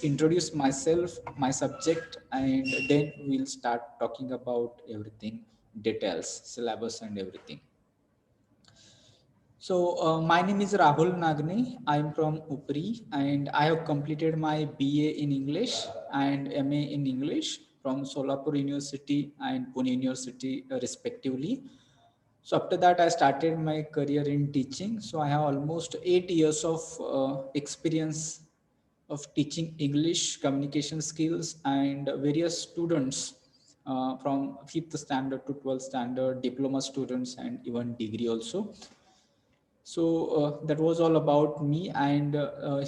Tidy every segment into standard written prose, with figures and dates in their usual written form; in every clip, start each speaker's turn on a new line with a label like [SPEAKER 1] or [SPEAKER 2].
[SPEAKER 1] introduce myself, my subject, and then we'll start talking about everything, details, syllabus, and everything. So, my name is Rahul Nagne. I'm from UPRI and I have completed my BA in English and MA in English from Solapur University and Pune University, respectively. So, after that, I started my career in teaching. So, I have almost 8 years of experience of teaching English, communication skills, and various students from 5th standard to 12th standard, diploma students, and even degree also. So that was all about me, and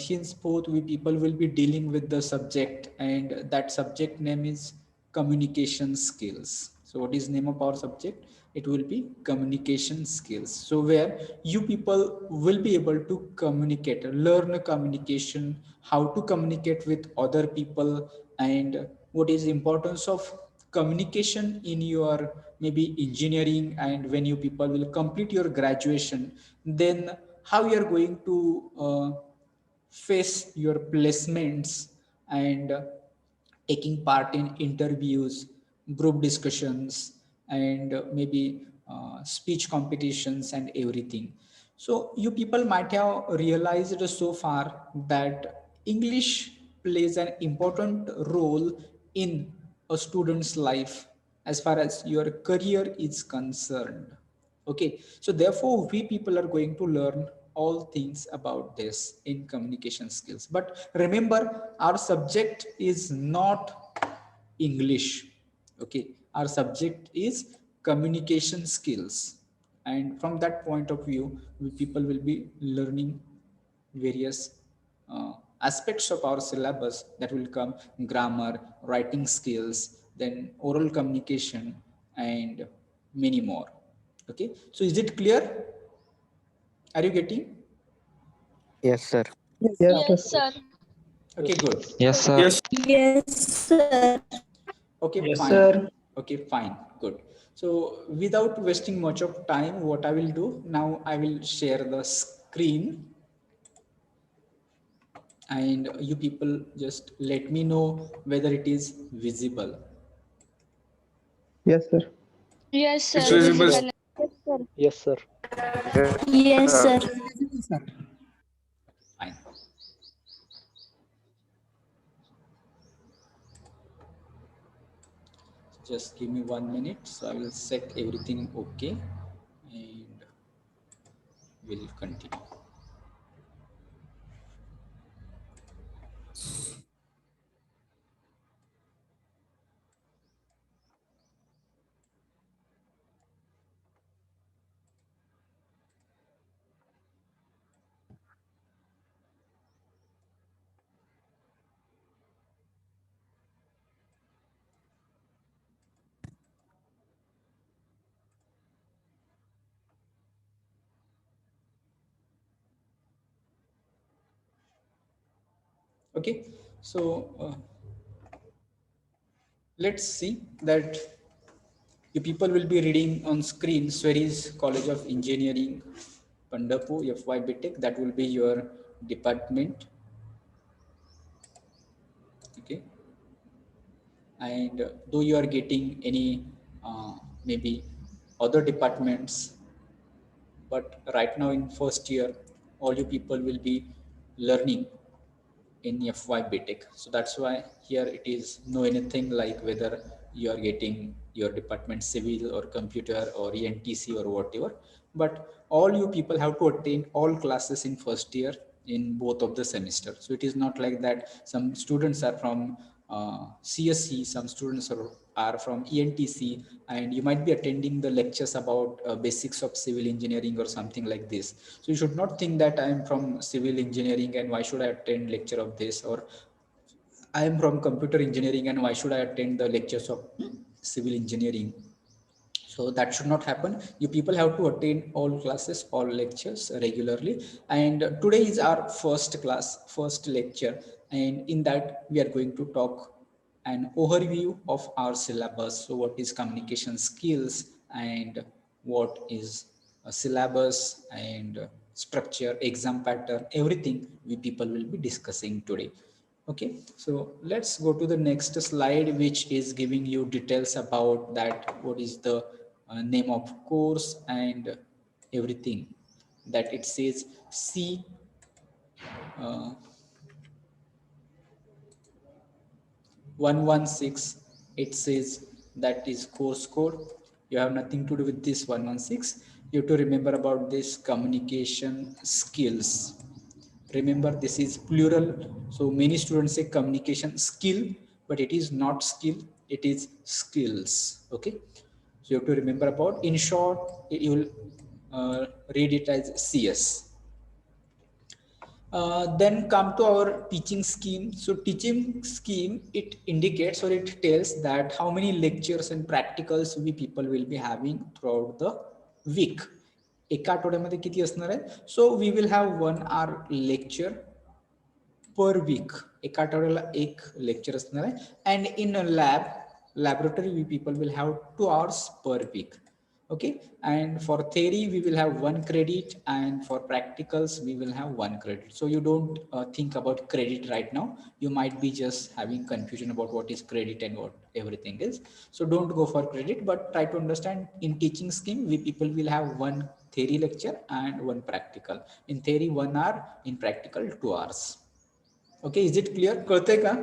[SPEAKER 1] henceforth we people will be dealing with the subject, and that subject name is communication skills. So what is name of our subject? It will be communication skills. So where you people will be able to communicate, learn communication, how to communicate with other people, and what is importance of communication in your maybe engineering, and when you people will complete your graduation, then how you are going to face your placements, and taking part in interviews, group discussions, and maybe speech competitions and everything. So you people might have realized so far that English plays an important role in a student's life as far as your career is concerned. Okay, so therefore we people are going to learn all things about this in communication skills. But remember, our subject is not English. Okay, our subject is communication skills. And from that point of view, we people will be learning various aspects of our syllabus that will come: grammar, writing skills, then oral communication, and many more. Okay, so is it clear? Are you getting?
[SPEAKER 2] Yes, sir.
[SPEAKER 3] Yes,
[SPEAKER 4] Yes,
[SPEAKER 3] sir.
[SPEAKER 4] sir.
[SPEAKER 1] Okay, good.
[SPEAKER 2] Yes, sir.
[SPEAKER 5] Yes,
[SPEAKER 6] Yes, sir.
[SPEAKER 1] Okay,
[SPEAKER 5] yes,
[SPEAKER 1] fine.
[SPEAKER 5] sir.
[SPEAKER 1] Okay, fine, good. So without wasting much of time, what I will do now, I will share the screen, and you people just let me know whether it is visible.
[SPEAKER 3] Yes, sir.
[SPEAKER 4] Yes,
[SPEAKER 5] It's
[SPEAKER 4] sir.
[SPEAKER 2] Yes,
[SPEAKER 5] visible.
[SPEAKER 2] sir.
[SPEAKER 4] Visible.
[SPEAKER 6] Yes, sir.
[SPEAKER 2] Yes, sir.
[SPEAKER 6] Yes, sir.
[SPEAKER 1] Fine. Just give me 1 minute. So I will set everything okay, and we'll continue. Okay, so let's see that you people will be reading on screen Sweris College of Engineering, Pandharpur, FY BTech. That will be your department. Okay, and though you are getting any maybe other departments, but right now in first year, all you people will be learning in FY BTech. So that's why here it is no anything like whether you are getting your department civil or computer or ENTC or whatever. But all you people have to attend all classes in first year in both of the semester. So it is not like that some students are from CSC, some students are from ENTC, and you might be attending the lectures about basics of civil engineering or something like this. So you should not think that I am from civil engineering and why should I attend lecture of this, or I am from computer engineering and why should I attend the lectures of civil engineering. So that should not happen. You people have to attend all classes, all lectures regularly. And today is our first class, first lecture. And in that we are going to talk an overview of our syllabus. So what is communication skills, and what is a syllabus, and structure, exam pattern, everything we people will be discussing today. Okay, so let's go to the next slide, which is giving you details about that, what is the name of course and everything that it says. C 116, it says that is course code. You have nothing to do with this 116. You have to remember about this communication skills. Remember, this is plural, so many students say communication skill, but it is not skill, it is skills. Okay, so you have to remember about, in short you will read it as CS. Then come to our teaching scheme. So teaching scheme, it indicates or it tells that how many lectures and practicals we people will be having throughout the week. एका आठवड्यामध्ये किती असणार आहे? So we will have 1 hour lecture per week. एका आठवड्याला एक lecture असणार आहे. And in a laboratory we people will have 2 hours per week. Okay, and for theory we will have 1 credit, and for practicals we will have 1 credit. So you don't think about credit right now. You might be just having confusion about what is credit and what everything is. So don't go for credit, but try to understand, in teaching scheme we people will have 1 theory lecture and 1 practical. In theory 1 hour, in practical 2 hours. Okay, is it clear? कळतंय का?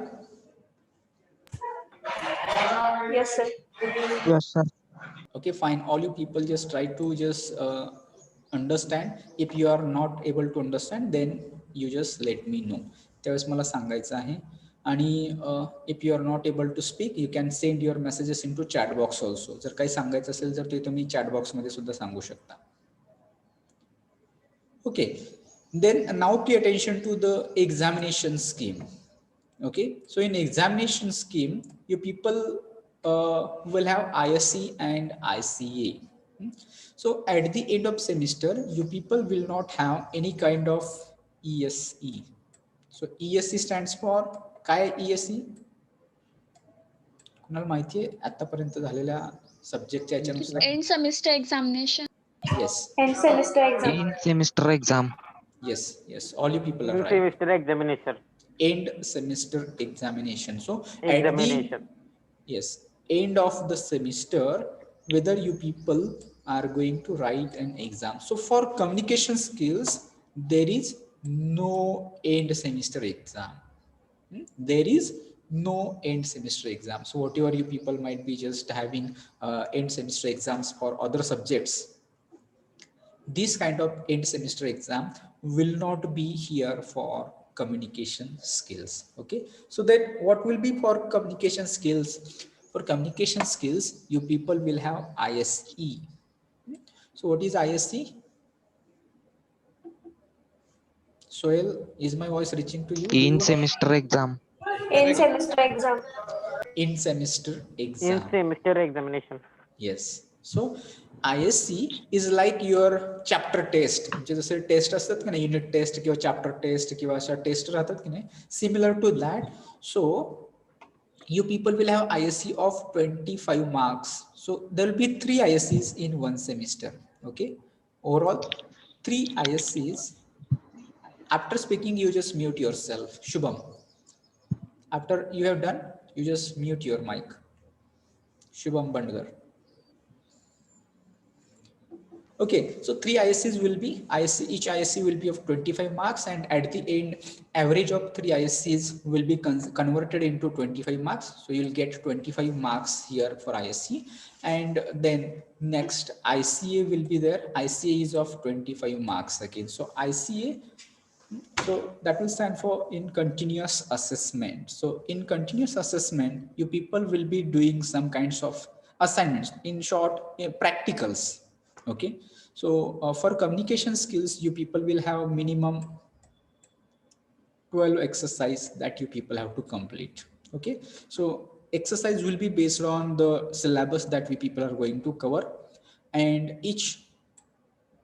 [SPEAKER 6] Yes, sir.
[SPEAKER 2] Yes, sir.
[SPEAKER 1] Okay, fine. All you people just try to just understand. If you are not able to understand, then you just let me know. त्यावेळेस मला सांगायचं आहे. आणि if you are not able to speak, you can send your messages into chat box also. जर काही सांगायचं असेल तर ते तुम्ही chat box मध्ये सुद्धा सांगू शकता. Okay, then now pay attention to the examination scheme. Okay, so in examination scheme, you people will have ISC and ICA. So at the end of semester, you people will not have any kind of ESE. So ESE stands for काय ESE? कुणाला माहिती आहे आतापर्यंत झालेल्या सब्जेक्टच्या याच्यानुसार?
[SPEAKER 3] End semester examination.
[SPEAKER 1] Yes.
[SPEAKER 6] End semester exam.
[SPEAKER 2] In semester exam.
[SPEAKER 1] Yes, yes, all you people are
[SPEAKER 4] In
[SPEAKER 1] right.
[SPEAKER 4] semester examination.
[SPEAKER 1] End semester examination. So
[SPEAKER 4] Examination.
[SPEAKER 1] at the, yes, end of the semester, whether you people are going to write an exam. So for communication skills, there is no end semester exam. There is no end semester exam. So whatever you people might be just having end semester exams for other subjects, this kind of end semester exam will not be here for communication skills. Okay, so then what will be for communication skills? For communication skills, you people will have ISE. So what is ISE? Soil, is my voice reaching to you?
[SPEAKER 2] In semester exam.
[SPEAKER 6] End semester exam.
[SPEAKER 1] In semester exam.
[SPEAKER 4] In semester examination.
[SPEAKER 1] Yes. So ISC is like your chapter test. म्हणजे जसे test असतात की नाही, unit test किंवा chapter test किंवा अशा test राहतात की नाही, similar to that. So you people will have ISC of 25 marks. So there will be 3 ISCs in one semester. Okay, overall 3 ISCs. After speaking, you just mute yourself. Shubham, after you have done, you just mute your mic. Shubham Bandgar. Okay, so 3 ISCs will be, each ISC will be of 25 marks, and at the end, average of 3 ISCs will be converted into 25 marks. So you'll get 25 marks here for ISC, and then next ICA will be there. ICA is of 25 marks again. So ICA, so that will stand for in continuous assessment. So in continuous assessment, you people will be doing some kinds of assignments, in short, practicals. Okay, so for communication skills, you people will have minimum 12 exercise that you people have to complete. Okay, so exercise will be based on the syllabus that we people are going to cover, and each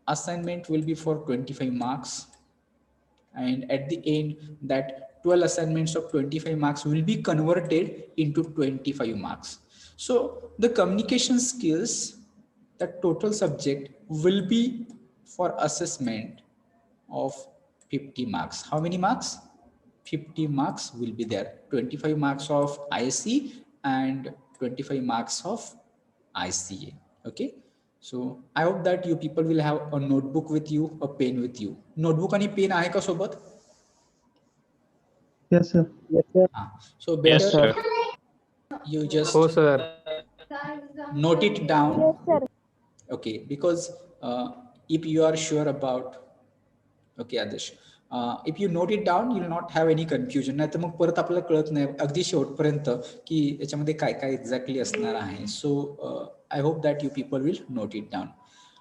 [SPEAKER 1] assignment will be for 25 marks, and at the end, that 12 assignments of 25 marks will be converted into 25 marks. So the communication skills, the total subject will be for assessment of 50 marks. How many marks? 50 marks will be there. 25 marks of ISC and 25 marks of ICA. Okay. So I hope that you people will have a notebook with you, a pen with you. Notebook आणि pen आहे का सोबत?
[SPEAKER 5] Yes, sir.
[SPEAKER 1] So better
[SPEAKER 2] Yes, sir.
[SPEAKER 1] you just
[SPEAKER 4] हो sir.
[SPEAKER 1] note it down. Okay, because if you are sure about, okay Adesh, if you note it down, you will not have any confusion. नाही तर मग परत आपल्याला कळत नाही अगदी शेवटपर्यंत की याच्यामध्ये काय काय एक्झॅक्टली असणार आहे. So I hope that you people will note it down.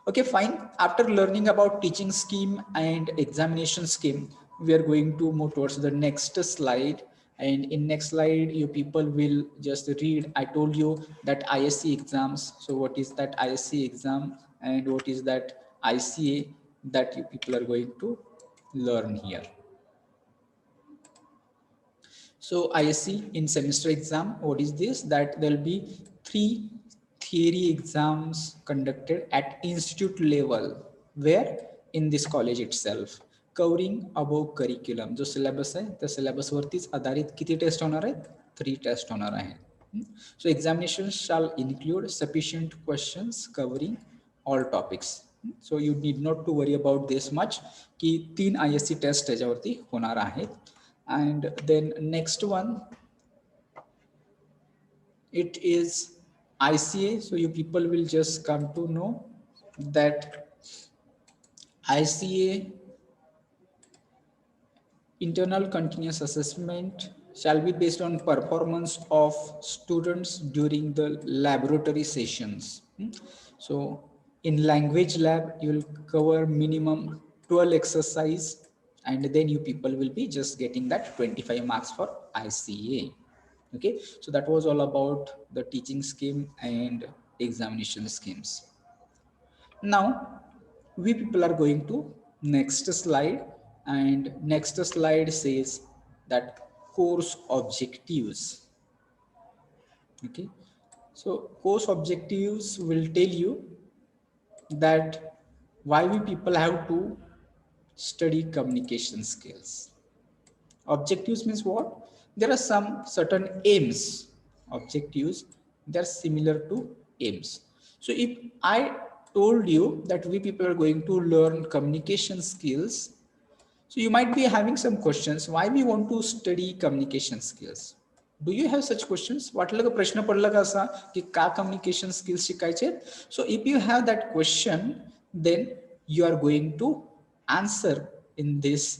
[SPEAKER 1] Okay, fine. After learning about teaching scheme and examination scheme, we are going to move towards the next slide. And in next slide, you people will just read. I told you that ISC exams. So what is that ISC exam and what is that ICA that you people are going to learn here. So ISC in semester exam, what is this? That there will be 3 theory exams conducted at institute level, where in this college itself, covering above curriculum. जो syllabus आहे त्या syllabus वरतीच आधारित किती test होणार आहेत? 3 test होणार आहेत. So examinations shall include sufficient questions covering all topics. So you need not to worry about this much की 3 ISC टेस्ट त्याच्यावरती होणार आहेत. And then next one, it is ICA. So you people will just come to know that ICA, internal continuous assessment, shall be based on performance of students during the laboratory sessions. So in language lab, you will cover minimum 12 exercise, and then you people will be just getting that 25 marks for ICA. Okay, so that was all about the teaching scheme and examination schemes. Now we people are going to next slide, and next slide says that course objectives. Okay, so course objectives will tell you that why we people have to study communication skills. Objectives means what? There are some certain aims. Objectives, they're similar to aims. So if I told you that we people are going to learn communication skills, so you might be having some questions. Why we want to study communication skills? Do you have such questions? वाटलं का प्रश्न पडला का असा की का communication skills शिकायचे? So if you have that question, then you are going to answer in this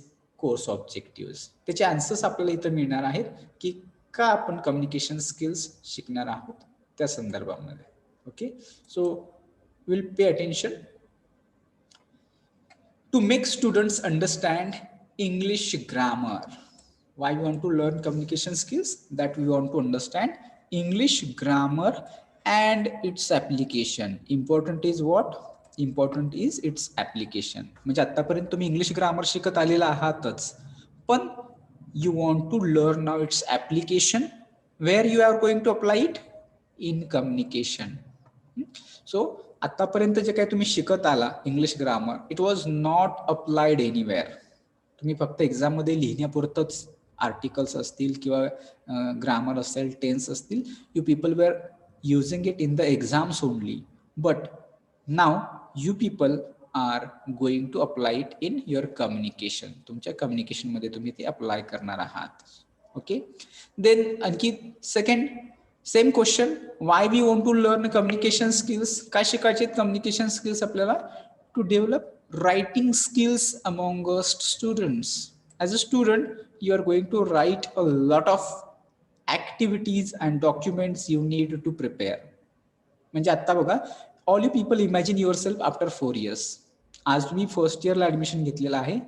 [SPEAKER 1] course objectives. त्याचे आन्सर्स आपल्याला इथं मिळणार आहेत की का आपण कम्युनिकेशन स्किल्स शिकणार आहोत त्या संदर्भामध्ये. Okay, so will pay attention to make students understand English grammar. Why we want to learn communication skills? That we want to understand English grammar and its application. Important is what? Important is its application. म्हणजे आतापर्यंत तुम्ही English grammar शिकत आलेला आहातच, पण you want to learn now its application, where you are going to apply it in communication. So आतापर्यंत जे काही तुम्ही शिकत आला English grammar, it was not applied anywhere. तुम्ही फक्त एक्झाम मध्ये लिहिण्यापुरतच आर्टिकल्स असतील किंवा ग्रामर असेल, टेन्स असतील, you people were using it in the exams only. But now you people are going to apply it in your communication. तुमच्या communication मध्ये तुम्ही ते अप्लाय करणार आहात. ओके, देन आणखी second same question, why we want to learn communication skills. काय शिकायचे communication skills आपल्याला? To develop writing skills amongst students. As a student, you are going to write a lot of activities and documents you need to prepare. म्हणजे आता बघा, all you people imagine yourself after 4 years. आज तुम्ही first इयरला admission घेतलेलं आहे,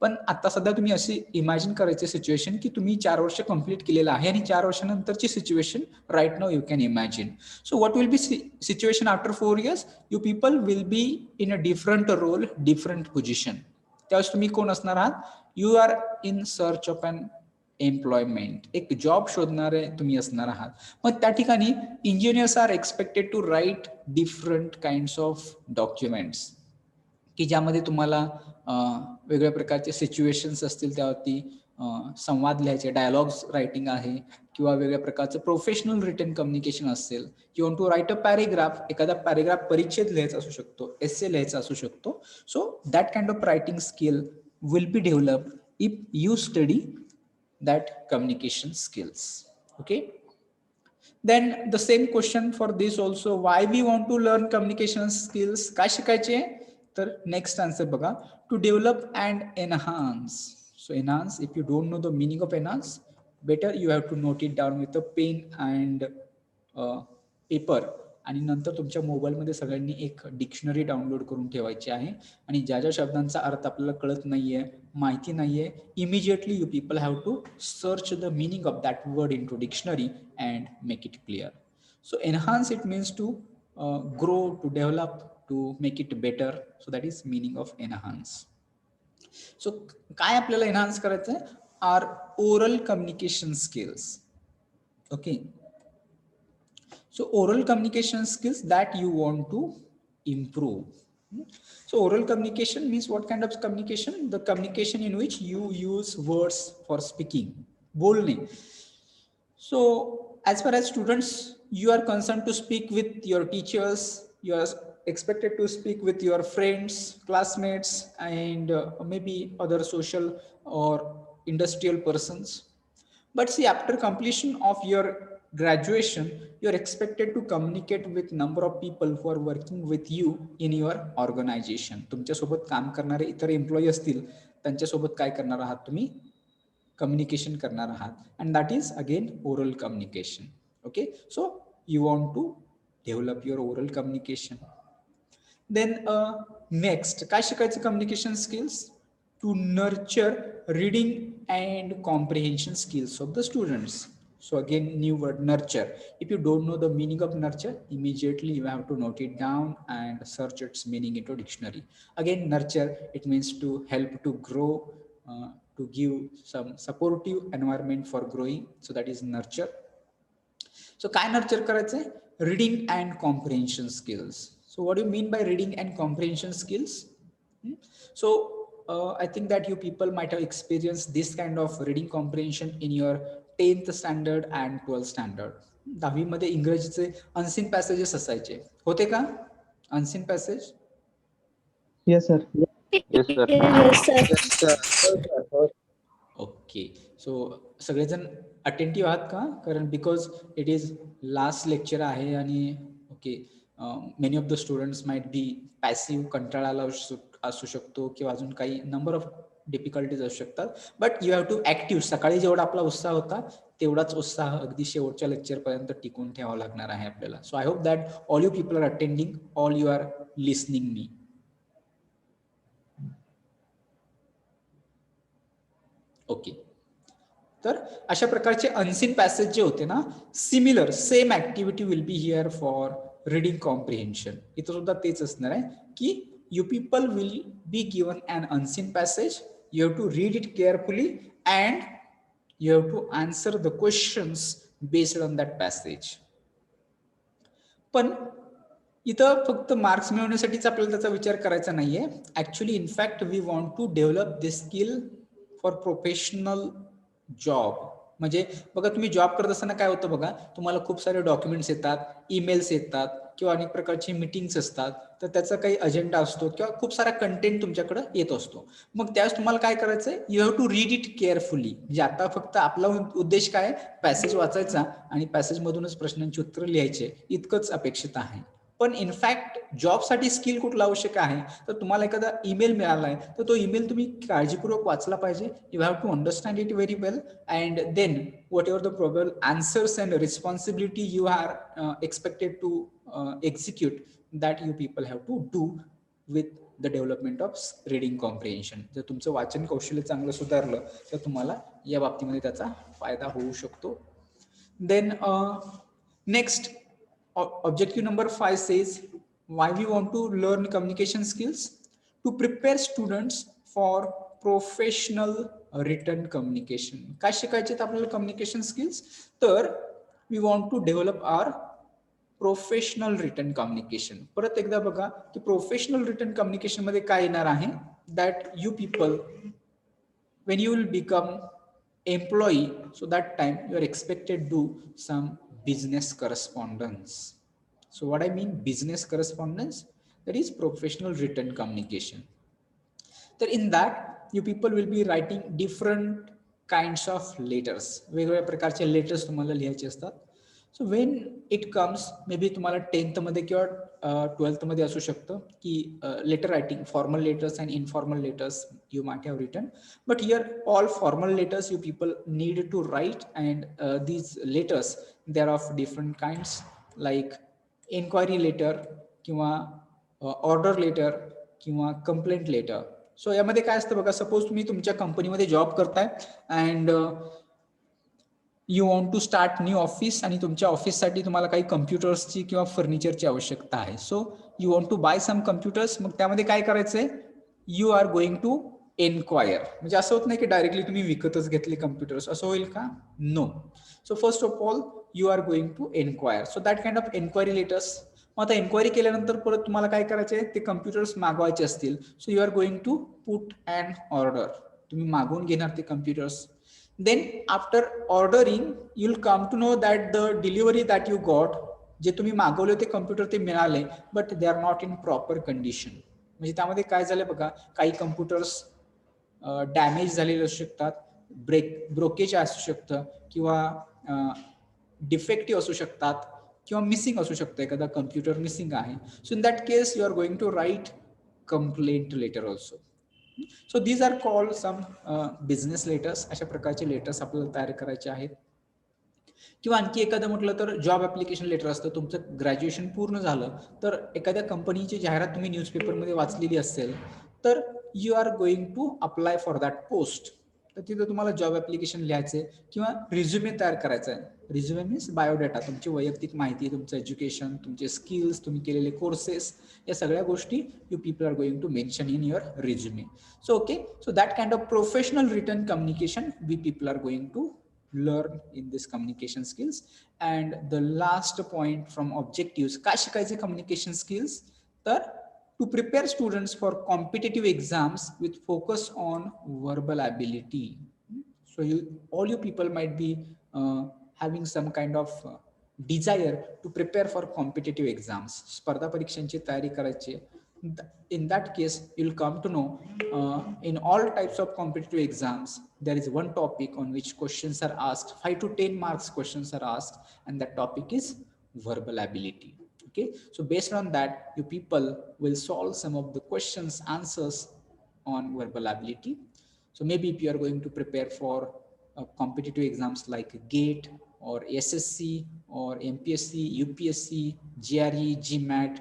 [SPEAKER 1] पण आता सध्या तुम्ही अशी इमॅजिन करायची सिच्युएशन की तुम्ही 4 वर्ष कंप्लीट केलेलं आहे आणि 4 वर्षानंतरची situation right now you can imagine. So what will be situation after 4 years? You people will be in a different role, different position. त्यावेळेस तुम्ही कोण असणार आहात? You are in search of an employment. एक जॉब शोधणारे तुम्ही असणार आहात. मग त्या ठिकाणी engineers are expected to write different kinds of documents की ज्यामध्ये तुम्हाला वेगवेगळ्या प्रकारचे सिच्युएशन्स असतील त्यावरती संवाद लिहायचे, डायलॉग्स रायटिंग आहे किंवा वेगळ्या प्रकारचं प्रोफेशनल रिटन कम्युनिकेशन असेल, you want to write a paragraph, एखादा पॅरेग्राफ परिच्छेद लिहायचा असू शकतो, एसे लिहायचा असू शकतो. So that kind of writing skill will be developed if you study that communication skills. Okay, then the same question for this also, why we want to learn communication skills, काय शिकायचे? तर next answer बघा, to develop and enhance. So enhance, if you don't know the meaning of enhance, better you have to note it down with a pen and paper, आणि नंतर तुमच्या मोबाईलमध्ये सगळ्यांनी एक डिक्शनरी डाउनलोड करून ठेवायची आहे, आणि ज्या ज्या शब्दांचा अर्थ आपल्याला कळत नाहीये, माहिती नाहीये, immediately you people have to search the meaning of that word into dictionary and make it clear. So enhance it means to grow, to develop, to make it better. So that is meaning of enhance. So काय आपल्याला enhance करायचं आहे? Our oral communication skills. Okay, so oral communication skills that you want to improve. So oral communication means what kind of communication? The communication in which you use words for speaking, बोलने. So as far as students, you are concerned to speak with your teachers, you are expected to speak with your friends, classmates, and maybe other social or industrial persons. But see, after completion of your graduation, you are expected to communicate with number of people who are working with you in your organization. तुमच्या सोबत काम करणारे इतर employee असतील, त्यांच्या सोबत काय करणार आहात? तुम्ही कम्युनिकेशन करणार आहात, and that is again oral communication. Okay, so you want to develop your oral communication. Then next काय शिकायचं? Communication skills to nurture reading and comprehension skills of the students. So again, new word, nurture. If you don't know the meaning of nurture, immediately you have to note it down and search its meaning into dictionary. Again, nurture, it means to help to grow, to give some supportive environment for growing. So that is nurture. So काय nurture करायचंय? Reading and comprehension skills. So what do you mean by reading and comprehension skills? So I think that you people might have experienced this kind of reading comprehension in your 10th standard and 12th standard. 10वी मध्ये इंग्रजीचे unseen passages असायचे, होते का? Unseen passage.
[SPEAKER 2] Yes, sir.
[SPEAKER 4] Yes, sir.
[SPEAKER 6] Yes, sir.
[SPEAKER 1] Okay, so सगळेजण attentive आहात का? कारण because it is last lecture आहे, आणि okay, many of the students might be passive, कंटाळाला असू शकतो, किंवा अजून काही नंबर ऑफ डिफिकल्टीज असू शकतात. But you have to active. सकाळी जेवढा आपला उत्साह होता तेवढाच उत्साह अगदी शेवटच्या लेक्चर पर्यंत टिकून ठेवावा लागणार आहे आपल्याला. So I hope that all you people are attending, all you are listening me. Okay, तर अशा प्रकारचे अनसीन पॅसेज जे होते ना, similar same activity will be here for reading comprehension. इथं सुद्धा तेच असणार आहे की you people will be given an unseen passage, you have to read it carefully and you have to answer the questions based on that passage. पण इथं फक्त marks मिळवण्यासाठीच आपल्याला त्याचा विचार करायचा नाहीये. Actually in fact we want to develop this skill for professional job. म्हणजे बघा, तुम्ही जॉब करत असताना काय होतं बघा, तुम्हाला खूप सारे डॉक्युमेंट्स येतात, ईमेल्स येतात, किंवा अनेक प्रकारची मीटिंग्स असतात, तर त्याचा काही अजेंडा असतो किंवा खूप सारा कंटेंट तुमच्याकडे येत असतो. मग त्यावेळेस तुम्हाला काय करायचंय? You have to read it carefully. म्हणजे आता फक्त आपला उद्देश काय, पॅसेज वाचायचा आणि पॅसेज मधूनच प्रश्नांची उत्तर लिहायचे, इतकंच अपेक्षित आहे. पण इनफॅक्ट जॉबसाठी स्किल कुठलं आवश्यक आहे? तर तुम्हाला एखादा ईमेल मिळालाय, तर तो ईमेल तुम्ही काळजीपूर्वक वाचला पाहिजे. You have to understand it very well, and then whatever the problem answers and responsibility you are expected to execute, that you people have to do with the development of reading comprehension. जर तुमचं वाचन कौशल्य चांगलं सुधारलं तर तुम्हाला या बाबतीमध्ये त्याचा फायदा होऊ शकतो. Then next, objective number 5 says why we want to learn communication skills? To prepare students for professional written communication. काय शिकायचे आपल्याला कम्युनिकेशन स्किल्स? तर we want to develop our professional written communication. परत एकदा बघा की प्रोफेशनल रिटन कम्युनिकेशन मध्ये काय येणार आहे? That you people, when you will become employee, so that time you are expected to do some business correspondence. So what I mean business correspondence, that is professional written communication. तर in that you people will be writing different kinds of letters, वेगवेगळ्या प्रकारचे letters तुम्हाला लिहायचे असतात. So when it comes, maybe तुम्हाला 10th मध्ये किंवा 12th मध्ये असू शकतं की letter writing, formal letters and informal letters you might have written, but here all formal letters you people need to write, and these letters they are of different kinds, like enquiry letter किंवा order letter किंवा complaint letter. So यामध्ये काय असतं बघा, suppose तुम्ही तुमच्या कंपनीमध्ये job करताय and you want to start new office, आणि तुमच्या ऑफिससाठी तुम्हाला काही कम्प्युटर्सची किंवा फर्निचरची आवश्यकता आहे. So you want to buy some computers. मग त्यामध्ये काय करायचंय, you are going to enquire. म्हणजे असं होत नाही की डायरेक्टली तुम्ही विकतच घेतले कम्प्युटर्स, असं होईल का? No. So first of all you are going to enquire. So that kind of enquiry letters. मग आता एन्क्वायरी केल्यानंतर परत तुम्हाला काय करायचे, ते कम्प्युटर्स मागवायचे असतील. So you are going to put and order. तुम्ही मागवून घेणार ते computers. Then after ordering you'll come to know that the delivery that you got, जे तुम्ही मागवले ते कम्प्युटर ते मिळाले, but they are not in proper condition. म्हणजे त्यामध्ये काय झालं बघा, काही कम्प्युटर्स डॅमेज झालेले असू शकतात, ब्रोकेज असू शकतं, किंवा डिफेक्टिव्ह असू शकतात, किंवा मिसिंग असू शकतं, एखादा कम्प्युटर मिसिंग आहे. So in that case you are going to write complaint letter also. So these are called some business letters. अशा प्रकारचे लेटर्स आपल्याला तयार करायचे आहेत. किंवा आणखी एखादं म्हटलं तर जॉब ऍप्लिकेशन लेटर असतं. तुमचं ग्रॅज्युएशन पूर्ण झालं तर एखाद्या कंपनीची जाहिरात तुम्ही न्यूजपेपरमध्ये वाचलेली असेल, तर you are going to apply for that post. तर तिथं तुम्हाला जॉब ऍप्लिकेशन लिहायचंय किंवा रिझ्युमे तयार करायचा आहे. रिझ्युमे मीन्स बायोडेटा, तुमची वैयक्तिक माहिती, तुमचं एज्युकेशन, तुमचे स्किल्स, तुम्ही केलेले कोर्सेस, या सगळ्या गोष्टी you people are going to mention in your resume. So okay, so that kind of professional written communication we people are going to learn in this communication skills. And the last point from objectives, काय शिकायचे communication skills, तर to prepare students for competitive exams with focus on verbal ability. So all you people might be having some kind of desire to prepare for competitive exams, स्पर्धा परीक्षांची तयारी करायची. In that case you'll come to know in all types of competitive exams there is one topic on which questions are asked, 5 to 10 marks questions are asked, and that topic is verbal ability. Okay, so based on that you people will solve some of the questions answers on verbal ability. So maybe if you are going to prepare for competitive exams like GATE or SSC or MPSC, UPSC, GRE, GMAT,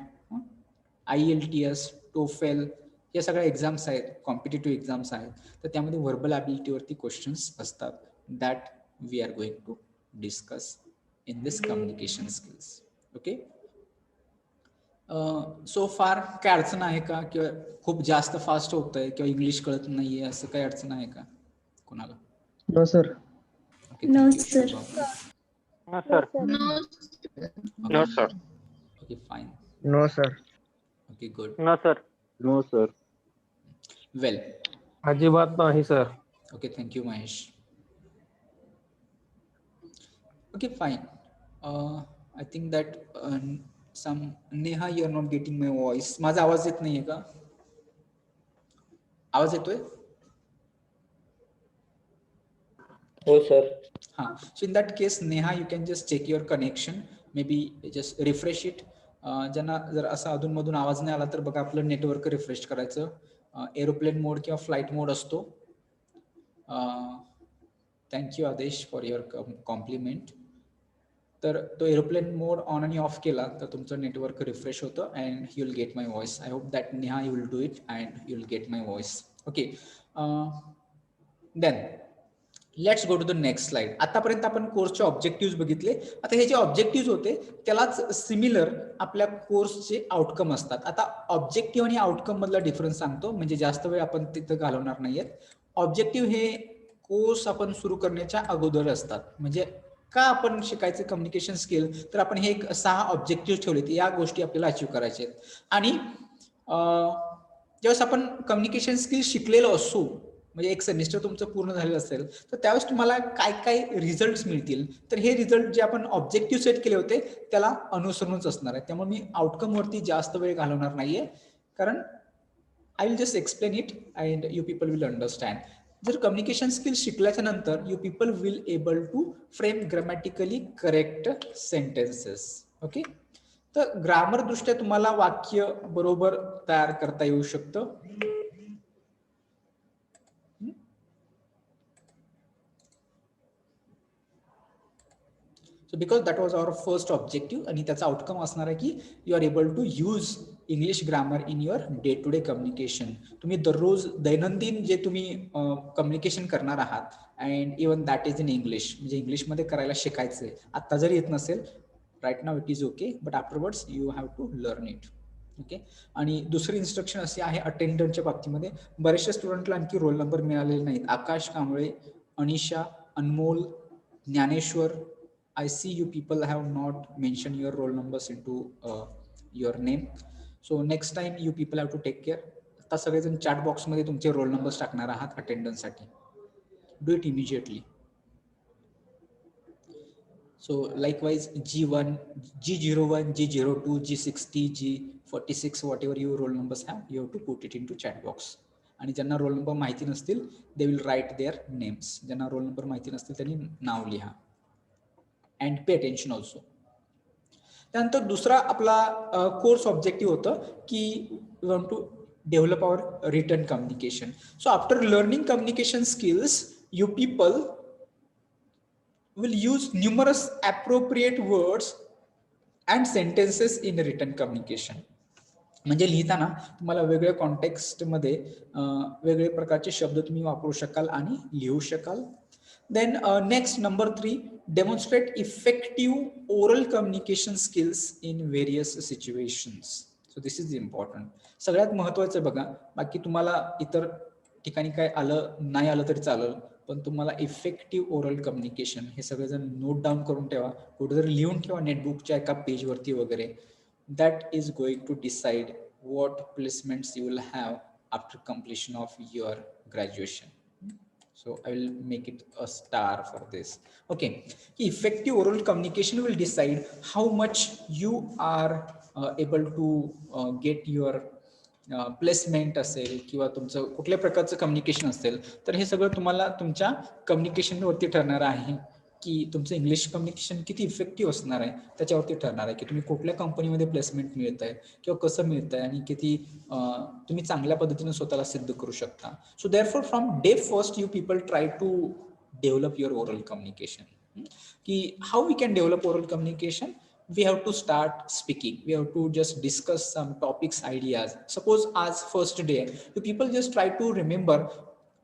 [SPEAKER 1] IELTS, TOEFL, या सगळ्या exams आहेत, competitive exams आहेत, तर त्यामध्ये verbal ॲबिलिटीवरती questions असतात. That we are going to discuss in this communication skills. Okay, so फार काय अडचण आहे का, किंवा खूप जास्त फास्ट होत आहे, किंवा इंग्लिश कळत नाहीये, असं काही अडचण आहे का कोणाला?
[SPEAKER 2] No sir.
[SPEAKER 3] No, sir.
[SPEAKER 4] No, sir.
[SPEAKER 3] No.
[SPEAKER 4] No, sir.
[SPEAKER 1] Okay, fine.
[SPEAKER 6] No, sir.
[SPEAKER 1] Okay, good.
[SPEAKER 4] No, sir.
[SPEAKER 6] No, sir.
[SPEAKER 1] Well.
[SPEAKER 5] अजिबात नाही sir.
[SPEAKER 1] Okay, thank you Mahesh. Okay, fine. I think that some Neha, you are not getting my voice. माझा आवाज येत नाहीये का? आवाज येतोय?
[SPEAKER 6] हो सर.
[SPEAKER 1] हा, so in that case Neha you can just check your connection, maybe just refresh it. ज्यांना जर असा अधूनमधून आवाज नाही आला तर बघा, आपलं नेटवर्क रिफ्रेश करायचं. एरोप्लेन मोड किंवा फ्लाईट मोड असतो. Thank you Aadesh for your compliment. तर तो एरोप्लेन मोड ऑन आणि ऑफ केला तर तुमचं नेटवर्क रिफ्रेश होतं and you will get my voice. I hope that Neha you will do it and you will get my voice. Okay, then let's go to the next slide. आतापर्यंत आपण कोर्सचे objective बघितले. आता हे जे objective होते त्यालाच similar आपल्या कोर्सचे outcome असतात. आता objective आणि आउटकम मधला डिफरन्स सांगतो, म्हणजे जास्त वेळ आपण तिथं घालवणार नाहीयेत. ऑब्जेक्टिव्ह हे कोर्स आपण सुरू करण्याच्या अगोदर असतात. म्हणजे का आपण शिकायचं कम्युनिकेशन स्किल, तर आपण हे 6 ऑब्जेक्टिव्ह ठेवलेत, या गोष्टी आपल्याला अचीव्ह करायच्या आहेत. आणि ज्यावेळेस आपण कम्युनिकेशन स्किल शिकलेलो असू म्हणजे एक सेमिस्टर तुमचं पूर्ण झालेलं असेल तर त्यावेळेस तुम्हाला काय काय रिझल्ट मिळतील, तर हे रिझल्ट जे आपण ऑब्जेक्टिव्ह सेट केले होते त्याला अनुसरूनच असणार आहे. त्यामुळे मी आउटकम वरती जास्त वेळ घालवणार नाहीये, कारण I will just explain it and you people will understand. जर कम्युनिकेशन स्किल्स शिकल्याच्या नंतर you people will able to frame grammatically correct sentences. Okay, तर ग्रामर दृष्ट्या तुम्हाला वाक्य बरोबर तयार करता येऊ शकतं. So because that was our first objective आणि त्याचा आउटकम असणार आहे की you are able to use English grammar in your day to day communication. तुम्ही दररोज दैनंदिन जे तुम्ही कम्युनिकेशन करणार आहात and even that is in English, म्हणजे इंग्लिशमध्ये करायला शिकायचंय. आता जरी येत नसेल right now it is okay, but afterwards you have to learn it. Okay, आणि दुसरी इन्स्ट्रक्शन अशी आहे अटेंडंटच्या बाबतीमध्ये. बरेचशा स्टुडंटला आणखी रोल नंबर मिळालेले नाहीत. आकाश कांबळे, अनिशा, अनमोल, Dnyaneshwar, I see you people have not mentioned your roll numbers into your name. So next time you people have to take care. आता सगळेजण चॅट बॉक्स मध्ये तुमचे रोल नंबर्स टाकणार आहात अटेंडन्स साठी. Do it immediately. So likewise G1, G01, G02, G60, G46, whatever your roll numbers have, you have to put it into chat box. आणि ज्यांना roll number माहिती नसतील they will write their names. ज्यांना roll number माहिती नसतील त्यांनी नाव लिहा. and pay attention also. त्यानंतर दुसरा आपला कोर्स ऑब्जेक्टिव्ह होतं की we want to develop our written communication. So after learning communication skills, you people will use numerous appropriate words and sentences in written communication. म्हणजे लिहिताना तुम्हाला वेगवेगळ्या कॉन्टेक्स्ट मध्ये वेगवेगळे प्रकारचे शब्द तुम्ही वापरू शकाल आणि लिहू शकाल. Then next, number 3, demonstrate effective oral communication skills in various situations. So this is important. सगळ्यात महत्त्वाचं बघा, बाकी तुम्हाला इतर ठिकाणी काय आलं नाही आलं तरी चालेल, पण तुम्हाला इफेक्टिव्ह ओरल कम्युनिकेशन हे सगळेजण नोट डाऊन करून ठेवा, कुठेतरी लिहून ठेवा नेटबुकच्या एका पेजवरती वगैरे. That is going to decide what placements you will have after completion of your graduation. So I will make it a star for this. Okay, effective oral communication will decide how much you are able to get your placement असेल किंवा तुमचं कुठल्या प्रकारचं communication असेल, तर हे सगळं तुम्हाला तुमच्या कम्युनिकेशन वरती ठरणार आहे की तुमचं इंग्लिश कम्युनिकेशन किती इफेक्टिव्ह असणार आहे त्याच्यावरती ठरणार आहे की तुम्ही कुठल्या कंपनीमध्ये प्लेसमेंट मिळत आहे किंवा कसं मिळत आहे आणि किती तुम्ही चांगल्या पद्धतीने स्वतःला सिद्ध करू शकता. So therefore from day first you people try to develop your oral communication. की how we can develop oral communication? We have to start speaking. We have to just discuss some topics, ideas. Suppose as first day, you people just try to remember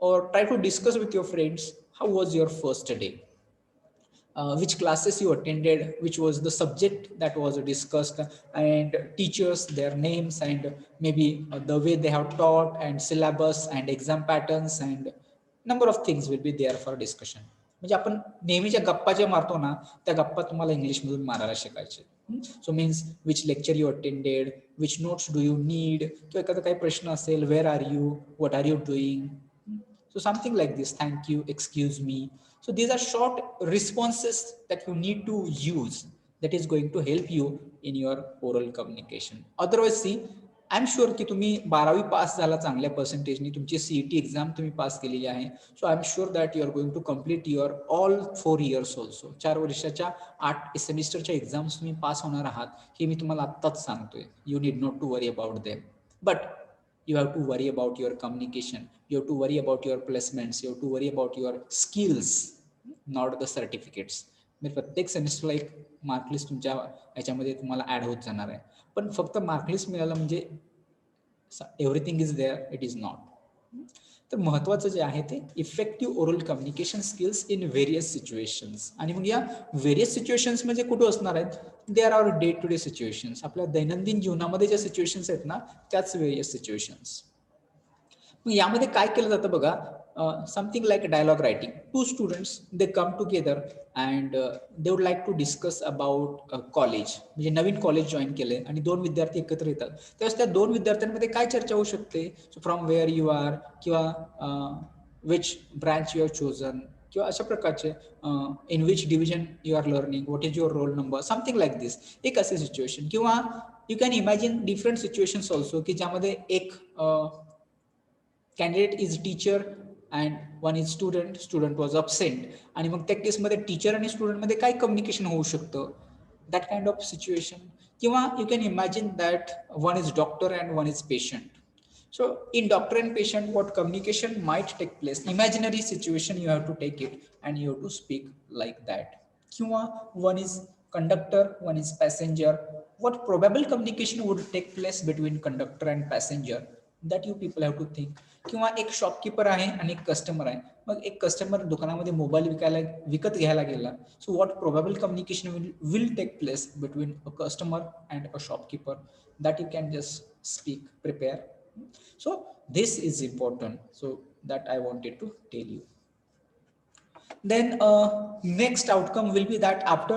[SPEAKER 1] or try to discuss with your friends how was your first day. Which classes you attended, which was the subject that was discussed, and teachers, their names, and maybe the way they have taught, and syllabus, and exam patterns, and number of things will be there for discussion. म्हणजे आपण नेहमीच्या गप्पा ज्या मारतो ना त्या गप्पा तुम्हाला इंग्लिश मधून मारायला शिकायचे. So means which lecture you attended, which notes do you need, किंवा एखादा काही प्रश्न असेल, where are you, what are you doing. So something like this, thank you, excuse me. So these are short responses that you need to use that is going to help you in your oral communication. Otherwise, see, I'm sure की तुम्ही 12वी पास झाला चांगल्या पर्सेंटेजनी, तुमची CET exam तुम्ही pass केलेली आहे. So I am sure that you are going to complete your all 4 years also. 4 वर्षाच्या 8 सेमिस्टरच्या एक्झाम्स तुम्ही पास होणार आहात हे मी तुम्हाला आत्ताच सांगतोय. You need not to worry about them, but you have to worry about your communication, you have to worry about your placements, you have to worry about your skills, not the certificates. म्हणजे प्रत्येक सेमिस्टरला एक mark list तुमच्या याच्यामध्ये तुम्हाला add होत जाणार आहे, पण फक्त मार्कलिस्ट मिळालं म्हणजे everything is there, it is not. तर महत्वाचं जे आहे ते effective oral communication skills in various situations. आणि मग या व्हेरियस सिच्युएशन्स म्हणजे कुठे असणार आहेत? They are our day to day situations. आपल्या दैनंदिन जीवनामध्ये ज्या सिच्युएशन्स आहेत ना त्याच व्हेरियस सिच्युएशन्स. मग यामध्ये काय केलं जातं बघा, something like dialogue writing. 2 students they come together and they would like to discuss about college. म्हणजे नवीन कॉलेज जॉईन केले आणि 2 विद्यार्थी एकत्र येतात, त्यावेळेस त्या 2 विद्यार्थ्यांमध्ये काय चर्चा होऊ शकते? So from where you are, किंवा which branch you have chosen, किंवा अशा प्रकारचे in which division you are learning, what is your roll number, something like this. एक असे सिच्युएशन, किंवा you can imagine different situations also की ज्यामध्ये एक candidate is teacher and one is student was absent, आणि मग त्या केसमध्ये टीचर आणि स्टुडंट मध्ये काय कम्युनिकेशन होऊ शकतं, that kind of situation. किंवा you can imagine that one is doctor and one is patient. So in doctor and patient, what communication might take place, imaginary situation, you have to take it and you have to speak like that. किंवा one is conductor, one is passenger, what probable communication would take place between conductor and passenger, that you people have to think. किंवा एक shopkeeper आहे आणि एक customer आहे, मग एक customer दुकानामध्ये mobile विकत घ्यायला गेला, so what probable communication will take place between a customer and a shopkeeper, that you can just speak, prepare. So this is important, so that I wanted to tell you. Then next outcome will be that after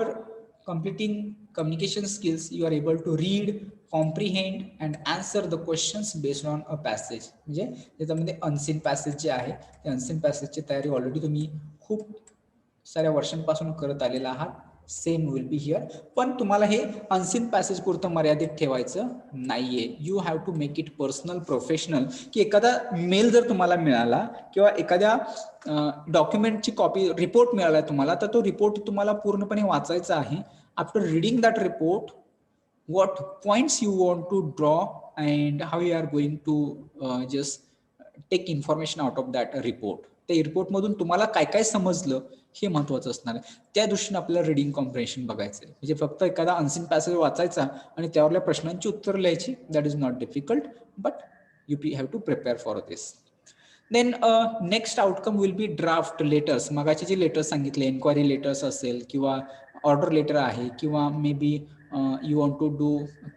[SPEAKER 1] completing communication skills, you are able to read, comprehend and answer the questions based on a passage. म्हणजे त्याच्यामध्ये unseen passage जे आहे, ते unseen पॅसेजची तयारी already तुम्ही खूप साऱ्या वर्षांपासून करत आलेला आहात. सेम विल बी हिअर, पण तुम्हाला हे अनसीन पॅसेज पुरतं मर्यादित ठेवायचं नाहीये. You have to make it personal, professional. की एखादा मेल जर तुम्हाला मिळाला किंवा एखाद्या डॉक्युमेंटची कॉपी, रिपोर्ट मिळाला तुम्हाला, तर तो रिपोर्ट तुम्हाला पूर्णपणे वाचायचा आहे. After reading that report, what points you want to draw and how you are going to just take information out of that report. त्या रिपोर्ट मधून तुम्हाला काय काय समजलं हे महत्वाचं असणार आहे. त्या दृष्टीने आपल्याला रिडिंग कॉम्प्रिहेन्शन बघायचं आहे. म्हणजे फक्त एखादा अनसीन पॅसेज वाचायचा आणि त्यावरल्या प्रश्नांची उत्तर लिहायची, that is not difficult, but you have to prepare for this. Then next outcome will be draft letters. मगाचे जे लेटर्स सांगितले, एन्क्वायरी लेटर्स असेल किंवा ऑर्डर लेटर आहे, किंवा maybe you want to do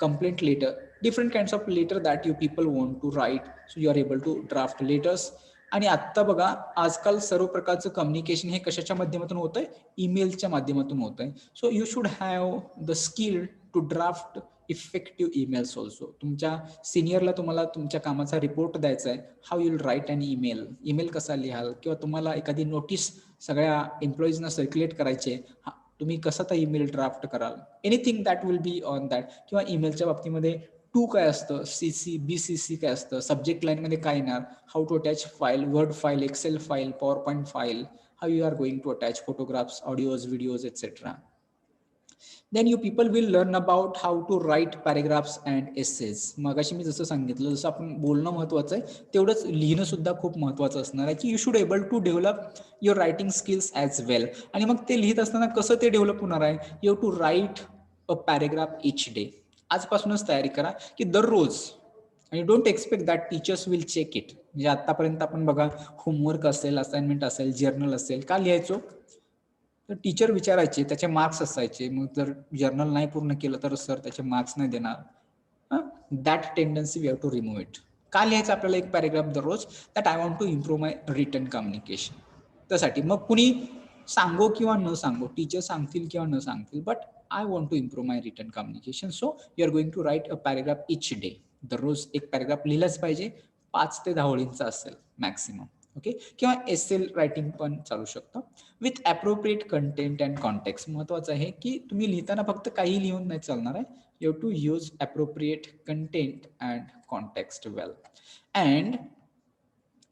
[SPEAKER 1] complaint letter, different kinds of letter that you people want to write, so you are able to draft letters. आणि आता बघा, आजकाल सर्व प्रकारचं कम्युनिकेशन हे कशाच्या माध्यमातून होत आहे, ईमेलच्या माध्यमातून होत आहे. So you should have the skill to draft effective emails also. तुमच्या सिनियरला तुम्हाला तुमच्या कामाचा रिपोर्ट द्यायचा आहे, how you will write an email, email कसा लिहाल, किंवा तुम्हाला एखादी नोटीस सगळ्या एम्प्लॉईजना सर्क्युलेट करायचे, तुम्ही कसा त्या ईमेल ड्राफ्ट कराल, anything that will be on that. किंवा ईमेलच्या बाबतीमध्ये टू काय असतं, सीसी, बीसीसी काय असतं, सब्जेक्ट लाईन मध्ये काय येणार, how to attach file, word file, Excel file, PowerPoint file, how you are going to attach photographs, audios, videos etcetera. Then you people will learn about how to write paragraphs and essays. मगाशी मी जसं सांगितलं, जसं आपण बोलणं महत्वाचं आहे, तेवढंच लिहिणं सुद्धा खूप महत्वाचं असणार आहे. की you should able to develop your writing skills as well. आणि मग ते लिहित असताना कसं ते डेव्हलप होणार आहे, you have to write a paragraph each day. आजपासूनच तयारी करा की दररोज, आणि don't expect that teachers will check it. म्हणजे आतापर्यंत आपण बघा, होमवर्क असेल, असाइनमेंट असेल, जर्नल असेल, का लिहायचो, तर टीचर विचारायचे, त्याचे मार्क्स असायचे. मग जर जर्नल नाही पूर्ण केलं तर सर त्याचे मार्क्स नाही देणार. That tendency we have to remove it. का लिहायचं आपल्याला एक पॅरेग्राफ दररोज, that I want to improve my written communication. त्यासाठी मग कुणी सांगो किंवा न सांगो, टीचर सांगतील किंवा न सांगतील, but I want to improve my written communication. So you are going to write a paragraph each day. दररोज एक पॅरेग्राफ लिहिलाच पाहिजे, 5 ते 10 ओळींचा असेल मॅक्सिमम. ओके, किंवा एसेल रायटिंग पण चालू शकतं with appropriate content and context. महत्वाचं आहे की तुम्ही लिहिताना फक्त काही लिहून नाही चालणार आहे, you have to use appropriate content and context well. And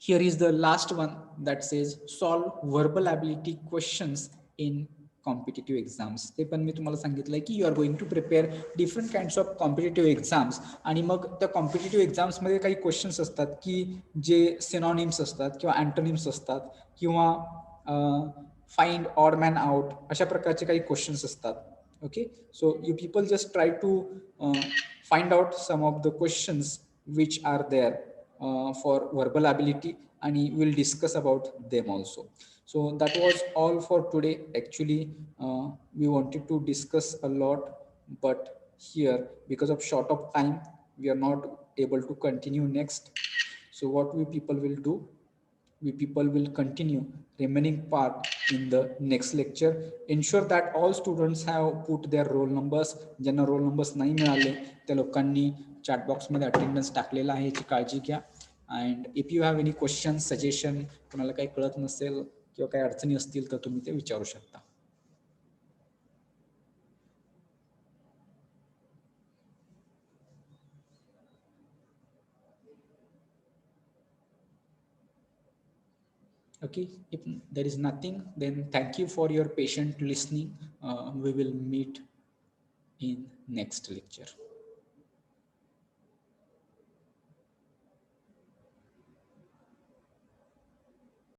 [SPEAKER 1] here is the last one that says solve verbal ability questions in competitive exams. ते पण मी तुम्हाला सांगितलंय की you are going to prepare different kinds of competitive exams. आणि मग त्या competitive exams मध्ये काही क्वेश्चन्स असतात की जे सिनॉनिम्स असतात किंवा अँटोनिम्स असतात, किंवा फाइंड ऑड मॅन आउट, अशा प्रकारचे काही क्वेश्चन्स असतात. Okay, so you people just try to find out some of the questions which are there for verbal ability, and we'll discuss about them also. So that was all for today. Actually we wanted to discuss a lot, but here because of short of time we are not able to continue next. So what we people will do, we people will continue remaining part in the next lecture. Ensure that all students have put their roll numbers. ज्यांना roll numbers नाही मिळाले त्या लोकांनी chat box मध्ये attendance टाकलेला आहे, याची काळजी घ्या. And if you have any question suggestion, कोणाला काही कळत नसेल किंवा काही अडचणी असतील तर तुम्ही ते विचारू शकता. Okay, if there is nothing, then thank you for your patient listening. We will meet in next lecture.